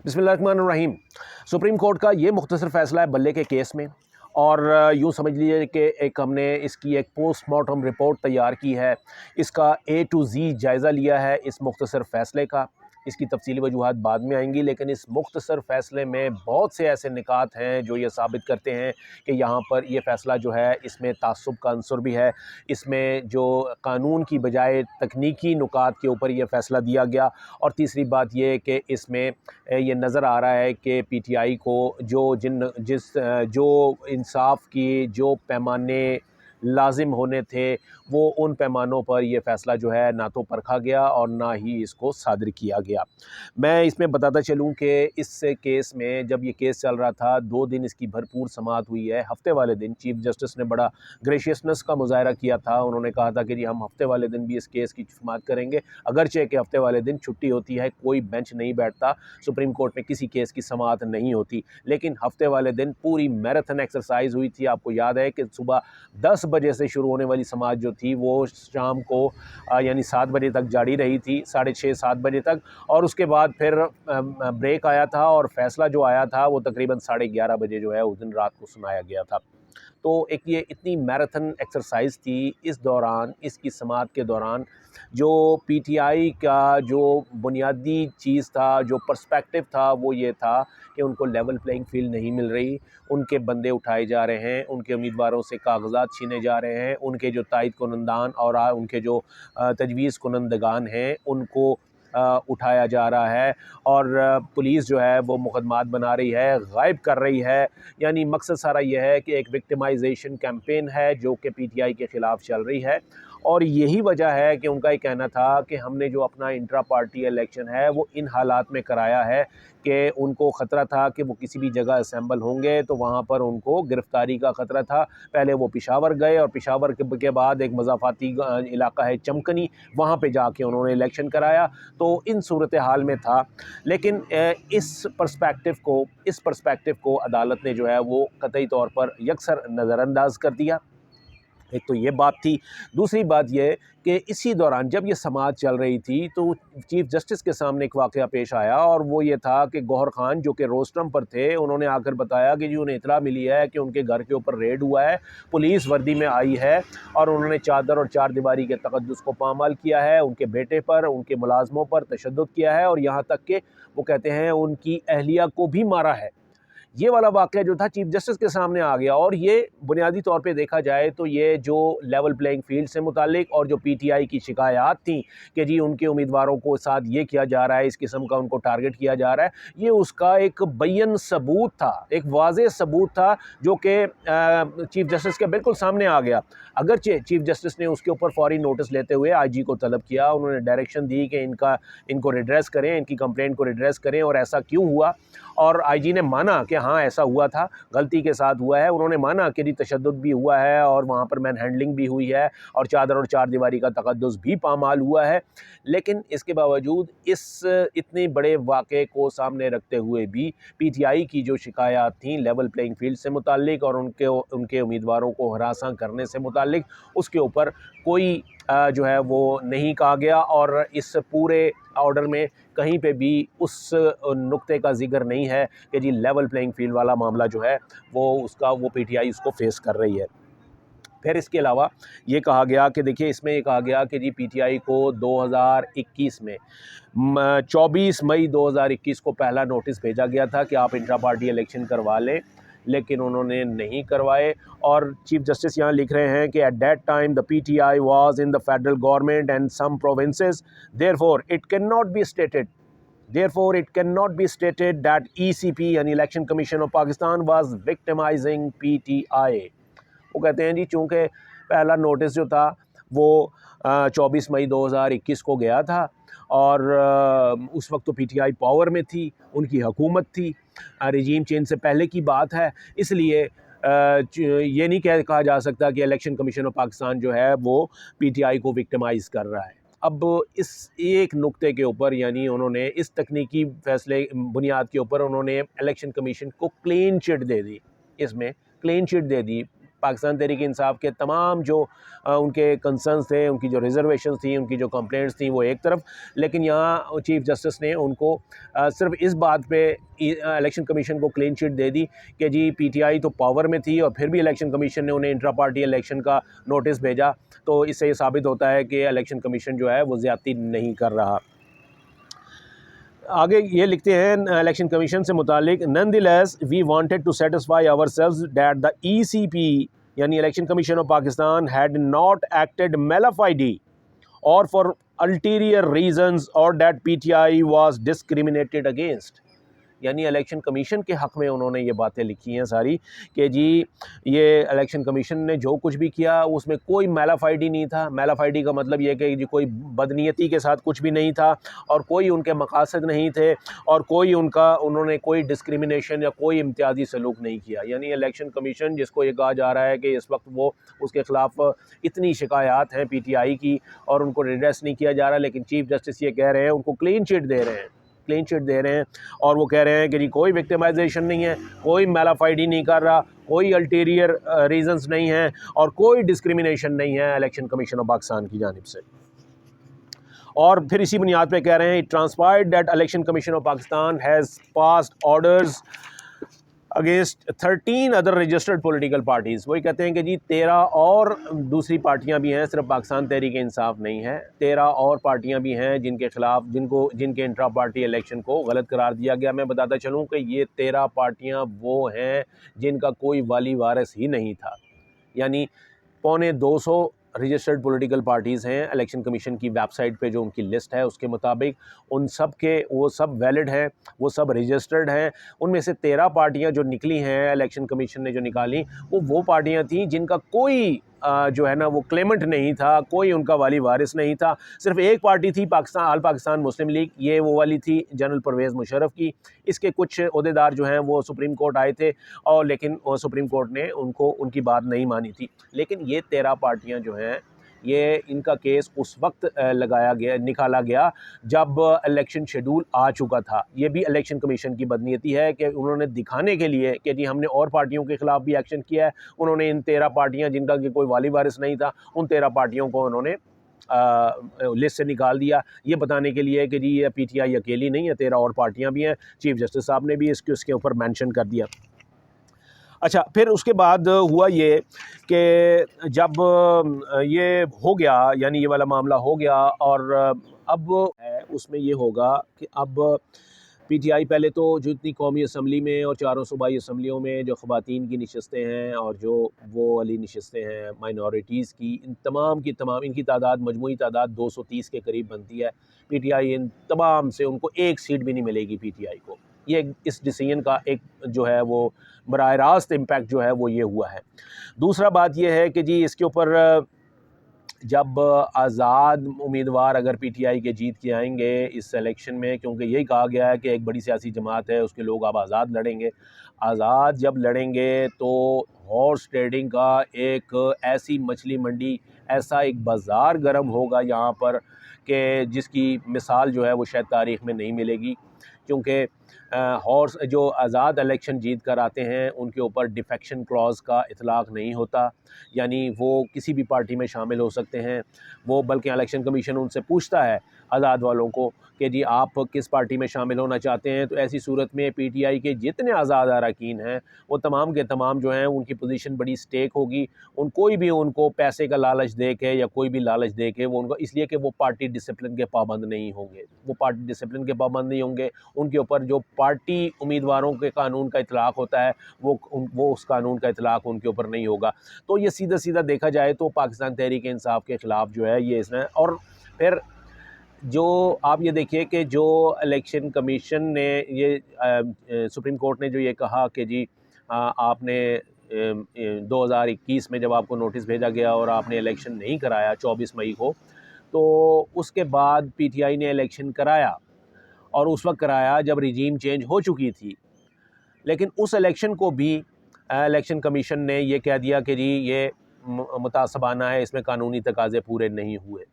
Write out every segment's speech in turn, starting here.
बिस्मिल्लाहिर्रहमानिर्रहीम। Supreme court का ये मुख्तसर फ़ैसला है बल्ले के केस में। और यूँ समझ लीजिए कि हमने इसकी एक पोस्टमार्टम रिपोर्ट तैयार की है। इसका A to Z जायज़ा लिया है इस मुख्तसर फ़ैसले का। इसकी तफसीली वजूहात बाद में आएंगी, लेकिन इस मुख्तसर फ़ैसले में बहुत से ऐसे निकात हैं जो ये साबित करते हैं कि यहाँ पर ये फ़ैसला जो है इसमें तासुब का अंसुर भी है। इसमें जो कानून की बजाय तकनीकी नुकात के ऊपर ये फ़ैसला दिया गया। और तीसरी बात ये कि इसमें ये नज़र आ रहा है कि PTI को जो इंसाफ की जो पैमाने लाजिम होने थे, वो उन पैमानों पर यह फ़ैसला जो है ना तो परखा गया और ना ही इसको सादर किया गया। मैं इसमें बताता चलूँ कि इस केस में जब ये केस चल रहा था 2 दिन इसकी भरपूर समाअत हुई है। हफ़्ते वाले दिन चीफ़ जस्टिस ने बड़ा ग्रेशियसनेस का मुज़ाहरा किया था। उन्होंने कहा था कि जी हम हफ़्ते वाले दिन भी इस केस की समाअत करेंगे, अगरचे कि हफ़्ते वाले दिन छुट्टी होती है, कोई बेंच नहीं बैठता, सुप्रीम कोर्ट में किसी केस की समाअत नहीं होती। लेकिन हफ़्ते वाले दिन पूरी मैराथन एक्सरसाइज हुई थी। आपको याद है कि सुबह 10 बजे से शुरू होने वाली समाअत जो थी वो शाम को यानी 7 बजे तक जारी रही थी, 6:30-7 बजे तक। और उसके बाद फिर ब्रेक आया था और फ़ैसला जो आया था वो तकरीबन 11:30 बजे जो है उस दिन रात को सुनाया गया था। तो एक ये इतनी मैराथन एक्सरसाइज थी। इस दौरान, इसकी समाअत के दौरान जो PTI का जो बुनियादी चीज़ था, जो पर्सपेक्टिव था, वो ये था कि उनको लेवल प्लेइंग फील्ड नहीं मिल रही। उनके बंदे उठाए जा रहे हैं, उनके उम्मीदवारों से कागजात छीने जा रहे हैं, उनके जो तायद कुनंदान और उनके जो तजवीज़ कुनंदगान हैं उनको उठाया जा रहा है। और पुलिस जो है वो मुकदमात बना रही है, गायब कर रही है। यानी मकसद सारा यह है कि एक विक्टिमाइजेशन कैंपेन है जो कि PTI के ख़िलाफ़ चल रही है। और यही वजह है कि उनका ये कहना था कि हमने जो अपना इंट्रा पार्टी इलेक्शन है वो इन हालात में कराया है कि उनको ख़तरा था कि वो किसी भी जगह असेंबल होंगे तो वहाँ पर उनको गिरफ़्तारी का ख़तरा था। पहले वो पेशावर गए और पेशावर के बाद एक मज़ाफ़ाती इलाका है चमकनी, वहाँ पे जाके उन्होंने इलेक्शन कराया। तो इन सूरत हाल में था। लेकिन इस पर्सपेक्टिव को अदालत ने जो है वो कतई तौर पर यकसर नज़रअंदाज कर दिया। एक तो ये बात थी। दूसरी बात ये कि इसी दौरान जब ये समाअत चल रही थी तो चीफ़ जस्टिस के सामने एक वाक़या पेश आया और वो ये था कि गौहर खान जो कि रोस्टम पर थे, उन्होंने आकर बताया कि जी उन्हें इत्तला मिली है कि उनके घर के ऊपर रेड हुआ है, पुलिस वर्दी में आई है और उन्होंने चादर और चारदीवारी के तक़द्दुस को पामाल किया है, उनके बेटे पर, उनके मुलाज़मों पर तशद्दुद किया है और यहाँ तक कि वो कहते हैं उनकी अहलिया को भी मारा है। ये वाला वाक़या जो था चीफ़ जस्टिस के सामने आ गया। और ये बुनियादी तौर पे देखा जाए तो ये जो लेवल प्लेइंग फ़ील्ड से मुताल्लिक़ और जो PTI की शिकायत थी कि जी उनके उम्मीदवारों को साथ ये किया जा रहा है, इस किस्म का उनको टारगेट किया जा रहा है, ये उसका एक बय्यन सबूत था, एक वाज़ेह सबूत था जो कि चीफ़ जस्टिस के बिल्कुल सामने आ गया। अगरचे चीफ़ जस्टिस ने उसके ऊपर फ़ौरी नोटिस लेते हुए IG को तलब किया, उन्होंने डायरेक्शन दी कि इनको रिड्रेस करें, इनकी कंप्लेंट को रिड्रेस करें और ऐसा क्यों हुआ। और IG ने माना कि हाँ ऐसा हुआ था, गलती के साथ हुआ है। उन्होंने माना कि जी तशद्दुद भी हुआ है और वहाँ पर मैन हैंडलिंग भी हुई है और चादर और चारदीवारी का तक़द्दुस भी पामाल हुआ है। लेकिन इसके बावजूद इस इतने बड़े वाक़े को सामने रखते हुए भी PTI की जो शिकायत थी लेवल प्लेइंग फ़ील्ड से मुताल्लिक़ और उनके उम्मीदवारों को हरासा करने से मुताल्लिक़, उसके ऊपर कोई जो है वो नहीं कहा गया। और इस पूरे ऑर्डर में कहीं पे भी उस नुक्ते का ज़िक्र नहीं है कि जी लेवल प्लेइंग फ़ील्ड वाला मामला जो है वो PTI उसको फेस कर रही है। फिर इसके अलावा ये कहा गया कि देखिए इसमें ये कहा गया कि जी PTI को 2021 में 24 मई 2021 को पहला नोटिस भेजा गया था कि आप इंट्रा पार्टी इलेक्शन करवा लें, लेकिन उन्होंने नहीं करवाए। और चीफ जस्टिस यहाँ लिख रहे हैं कि at that time the PTI was in the federal government and some provinces, therefore it can not be stated that ECP यानी election commission of Pakistan was victimising PTI। वो कहते हैं जी चूँकि पहला नोटिस जो था वो 24 मई 2021 को गया था और उस वक्त तो PTI पावर में थी, उनकी हुकूमत थी, रिजीम चेंज से पहले की बात है। इसलिए ये नहीं कहा जा सकता कि इलेक्शन कमीशन ऑफ पाकिस्तान जो है वो PTI को विक्टिमाइज़ कर रहा है। अब इस एक नुक्ते के ऊपर यानी उन्होंने इस तकनीकी फ़ैसले बुनियाद के ऊपर उन्होंने इलेक्शन कमीशन को क्लीन चिट दे दी, इसमें क्लीन चिट दे दी। पाकिस्तान तहरीक इंसाफ के तमाम जो उनके कंसर्न्स थे, उनकी जो रिजर्वेशंस थी, उनकी जो कंप्लेंट्स थी, वो एक तरफ, लेकिन यहाँ चीफ जस्टिस ने उनको सिर्फ इस बात पे इलेक्शन कमीशन को क्लीन चिट दे दी कि जी पीटीआई तो पावर में थी और फिर भी इलेक्शन कमीशन ने उन्हें इंट्रा पार्टी इलेक्शन का नोटिस भेजा। तो इससे ये साबित होता है कि इलेक्शन कमीशन जो है वो ज़्यादती नहीं कर रहा। आगे ये लिखते हैं इलेक्शन कमीशन से मुतालिक, nonetheless we wanted to satisfy ourselves that the ECP यानी election commission of Pakistan had not acted mala fide or for ulterior reasons और that PTI was discriminated against. यानी इलेक्शन कमीशन के हक़ में उन्होंने ये बातें लिखी हैं सारी कि जी ये इलेक्शन कमीशन ने जो कुछ भी किया उसमें कोई मैलाफाइडी नहीं था। मैलाफाइडी का मतलब ये कि जी कोई बदनीयती के साथ कुछ भी नहीं था और कोई उनके मकासद नहीं थे और कोई उन्होंने कोई डिस्क्रिमिनेशन या कोई इम्तियाजी सलूक नहीं किया। यानी इलेक्शन कमीशन जिसको ये कहा जा रहा है कि इस वक्त वो उसके ख़िलाफ़ इतनी शिकायत हैं पीटीआई की और उनको रिड्रेस नहीं किया जा रहा, लेकिन चीफ जस्टिस ये कह रहे हैं, उनको क्लीन चिट दे रहे हैं और वो कह रहे हैं कि जी कोई विक्टिमाइजेशन नहीं है, कोई मैलाफाइडी नहीं कर रहा, कोई अल्टीरियर रीजंस नहीं है और कोई डिस्क्रिमिनेशन नहीं है इलेक्शन कमीशन ऑफ पाकिस्तान की जानिब से। और फिर इसी बुनियाद पे कह रहे हैं, it transpired that election commission of Pakistan has passed orders against 13 other registered political parties. वही कहते हैं कि जी 13 और दूसरी पार्टियां भी हैं, सिर्फ पाकिस्तान तहरीक इंसाफ नहीं है, 13 और पार्टियां भी हैं जिनके खिलाफ जिनके इंट्रा पार्टी इलेक्शन को गलत करार दिया गया। मैं बताता चलूं कि ये 13 पार्टियां वो हैं जिनका कोई वाली वारिस ही नहीं था। यानी 250 रजिस्टर्ड पॉलिटिकल पार्टीज़ हैं इलेक्शन कमीशन की वेबसाइट पे जो उनकी लिस्ट है उसके मुताबिक, उन सब के वो सब वैलिड हैं, वो सब रजिस्टर्ड हैं। उनमें से 13 पार्टियां जो निकली हैं इलेक्शन कमीशन ने जो निकाली वो पार्टियां थीं जिनका कोई जो है ना वो क्लेमेंट नहीं था, कोई उनका वाली वारिस नहीं था। सिर्फ एक पार्टी थी ऑल पाकिस्तान मुस्लिम लीग, ये वो वाली थी जनरल परवेज़ मुशर्रफ की। इसके कुछ ओहदेदार जो हैं वो सुप्रीम कोर्ट आए थे और लेकिन सुप्रीम कोर्ट ने उनकी बात नहीं मानी थी। लेकिन ये 13 पार्टियां जो हैं ये इनका केस उस वक्त निकाला गया जब इलेक्शन शेड्यूल आ चुका था। ये भी इलेक्शन कमीशन की बदनीयती है कि उन्होंने दिखाने के लिए कि जी हमने और पार्टियों के ख़िलाफ़ भी एक्शन किया है, उन्होंने इन 13 पार्टियां जिनका कि कोई वाली वारिस नहीं था, उन 13 पार्टियों को उन्होंने लिस्ट से निकाल दिया, ये बताने के लिए कि जी ये पीटीआई अकेली नहीं है, 13 और पार्टियाँ भी हैं। चीफ जस्टिस साहब ने भी इसके ऊपर मैंशन कर दिया। अच्छा, फिर उसके बाद हुआ ये कि जब ये हो गया, यानी ये वाला मामला हो गया और अब उसमें ये होगा कि अब पीटीआई पहले तो जो इतनी कौमी असम्बली में और चारों सूबाई असम्बलियों में जो ख़वातीन की नशस्तें हैं और जो वो वाली नशस्तें हैं माइनॉरिटीज़ की, इन तमाम की तमाम इनकी तादाद मजमूई तादाद 230 के करीब बनती है। पीटीआई इन तमाम से उनको एक सीट भी नहीं मिलेगी पीटीआई को। ये इस डिसीजन का एक जो है वो बराह रास्त इम्पैक्ट जो है वो ये हुआ है। दूसरा बात ये है कि जी इसके ऊपर जब आज़ाद उम्मीदवार अगर पीटीआई के जीत के आएंगे इस इलेक्शन में, क्योंकि यही कहा गया है कि एक बड़ी सियासी जमात है उसके लोग अब आज़ाद लड़ेंगे, आज़ाद जब लड़ेंगे तो हॉर्स ट्रेडिंग का एक ऐसी मछली मंडी, ऐसा एक बाज़ार गर्म होगा यहाँ पर कि जिसकी मिसाल जो है वो शायद तारीख़ में नहीं मिलेगी। क्योंकि हॉर्स जो आज़ाद इलेक्शन जीत कर आते हैं उनके ऊपर डिफेक्शन क्लॉज़ का इतलाक़ नहीं होता, यानी वो किसी भी पार्टी में शामिल हो सकते हैं। वो बल्कि इलेक्शन कमीशन उनसे पूछता है आज़ाद वालों को कि जी आप किस पार्टी में शामिल होना चाहते हैं। तो ऐसी सूरत में पीटीआई के जितने आज़ाद अरकान हैं वो तमाम के तमाम जो हैं उनकी पोजीशन बड़ी स्टेक होगी। कोई भी उनको पैसे का लालच दे के या कोई भी लालच दे के वो उनको, इसलिए कि वो पार्टी डिसिप्लिन के पाबंद नहीं होंगे, वो पार्टी डिसिप्लिन के पाबंद नहीं होंगे। उनके ऊपर जो पार्टी उम्मीदवारों के कानून का इतलाक़ होता है वो उस कानून का इतलाक़ उनके ऊपर नहीं होगा। तो ये सीधा सीधा देखा जाए तो पाकिस्तान तहरीक इंसाफ के ख़िलाफ़ जो है ये इसने, और फिर जो आप ये देखिए कि जो इलेक्शन कमीशन ने ये सुप्रीम कोर्ट ने जो ये कहा कि जी आपने 2021 में जब आपको नोटिस भेजा गया और आपने इलेक्शन नहीं कराया 24 मई को, तो उसके बाद पीटीआई ने इलेक्शन कराया और उस वक्त कराया जब रिजीम चेंज हो चुकी थी। लेकिन उस इलेक्शन को भी इलेक्शन कमीशन ने ये कह दिया कि जी ये मुतासबाना है, इसमें कानूनी तकाज़े पूरे नहीं हुए।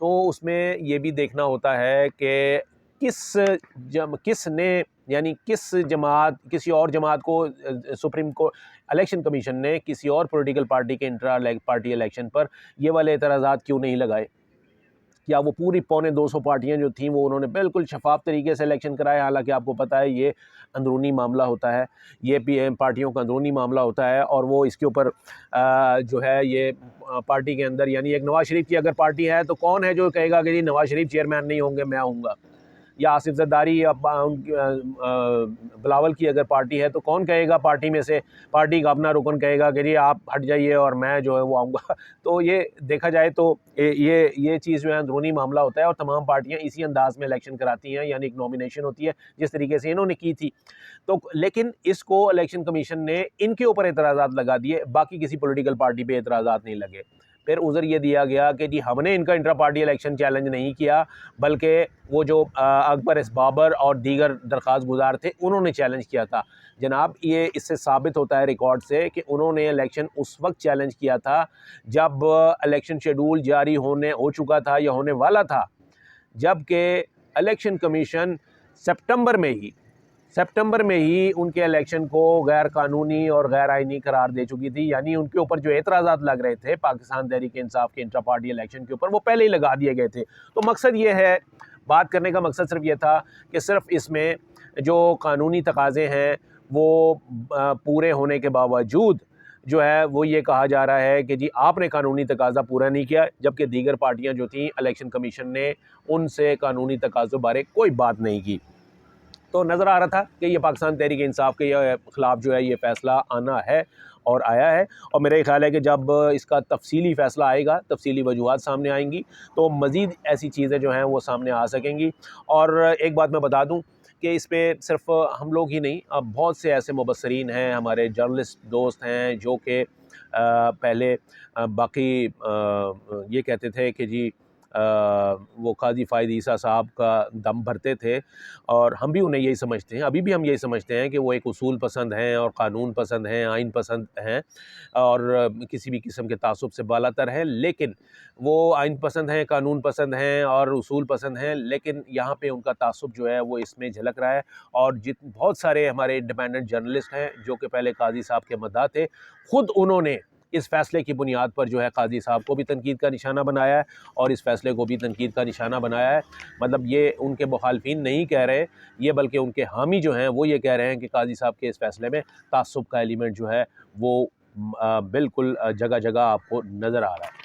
तो उसमें ये भी देखना होता है कि किसने यानी किस जमात किसी और जमात को सुप्रीम कोर्ट इलेक्शन कमीशन ने किसी और पॉलिटिकल पार्टी के इंट्रा पार्टी इलेक्शन पर ये वाले एतराज़ात क्यों नहीं लगाए? क्या वो पूरी 250 पार्टियां जो थीं वो उन्होंने बिल्कुल शफाफ तरीके से इलेक्शन कराए? हालांकि आपको पता है ये अंदरूनी मामला होता है, ये पार्टियों का अंदरूनी मामला होता है और वो इसके ऊपर जो है ये पार्टी के अंदर यानी एक नवाज शरीफ की अगर पार्टी है तो कौन है जो कहेगा कि जी नवाज शरीफ चेयरमैन नहीं होंगे, मैं आऊँगा? या आसिफ जरदारी या बिलावल की अगर पार्टी है तो कौन कहेगा पार्टी में से, पार्टी का अपना रुकन कहेगा कि जी आप हट जाइए और मैं जो है वो आऊँगा? तो ये देखा जाए तो ये चीज़ जो है अंदरूनी मामला होता है और तमाम पार्टियां इसी अंदाज में इलेक्शन कराती हैं, यानी एक नॉमिनेशन होती है जिस तरीके से इन्होंने की थी। तो लेकिन इसको इलेक्शन कमीशन ने इनके ऊपर एतराज़ात लगा दिए, बाकी किसी पॉलिटिकल पार्टी पे एतराज़ात नहीं लगे। फिर उधर ये दिया गया कि जी हमने इनका इंट्रा पार्टी इलेक्शन चैलेंज नहीं किया, बल्कि वो जो अकबर एस बाबर और दीगर दरख्वास्त गुजार थे उन्होंने चैलेंज किया था। जनाब ये इससे साबित होता है रिकॉर्ड से कि उन्होंने इलेक्शन उस वक्त चैलेंज किया था जब इलेक्शन शेड्यूल जारी हो चुका था या होने वाला था, जबकि इलेक्शन कमीशन सितंबर में ही उनके इलेक्शन को गैर कानूनी और गैर आइनी करार दे चुकी थी। यानी उनके ऊपर जो एतराज़ात लग रहे थे पाकिस्तान तहरीक इंसाफ के इंट्रा पार्टी इलेक्शन के ऊपर वो पहले ही लगा दिए गए थे। तो मकसद ये है, बात करने का मकसद सिर्फ ये था कि सिर्फ इसमें जो कानूनी तकाज़े हैं वो पूरे होने के बावजूद जो है वो ये कहा जा रहा है कि जी आपने कानूनी तकाज़ा पूरा नहीं किया, जबकि दीगर पार्टियां जो थीं इलेक्शन कमीशन ने उनसे कानूनी तकाज़ों बारे कोई बात नहीं की। तो नज़र आ रहा था कि ये पाकिस्तान तहरीक इंसाफ के ख़िलाफ़ जो है ये फ़ैसला आना है और आया है। और मेरा ख़्याल है कि जब इसका तफसीली फ़ैसला आएगा, तफसीली वजूहात सामने आएंगी तो मज़ीद ऐसी चीज़ें जो हैं वो सामने आ सकेंगी। और एक बात मैं बता दूं कि इस पर सिर्फ हम लोग ही नहीं, अब बहुत से ऐसे मुबस्सरीन हैं, हमारे जर्नलिस्ट दोस्त हैं जो कि पहले बाकी ये कहते थे कि जी वो काजी फ़ायद ईसा साहब का दम भरते थे और हम भी उन्हें यही समझते हैं, अभी भी हम यही समझते हैं कि वो एक उसूल पसंद हैं और क़ानून पसंद हैं, आइन पसंद हैं और किसी भी किस्म के तासुब से बालातर हैं। लेकिन वो आइन पसंद हैं, कानून पसंद हैं और उसूल पसंद हैं, लेकिन यहाँ पे उनका तासुब जो है वो इसमें झलक रहा है। और बहुत सारे हमारे इंडिपेंडेंट जर्नलिस्ट हैं जो कि पहले काजी साहब के मद्दाह थे, ख़ुद उन्होंने इस फ़ैसले की बुनियाद पर जो है काजी साहब को भी तनकीद का निशाना बनाया है और इस फ़ैसले को भी तनकीद का निशाना बनाया है। मतलब ये उनके मुखालफिन नहीं कह रहे, ये बल्कि उनके हामी जो हैं वो ये कह रहे हैं कि काजी साहब के इस फ़ैसले में तासुब का एलिमेंट जो है वो बिल्कुल जगह जगह आपको नज़र आ रहा है।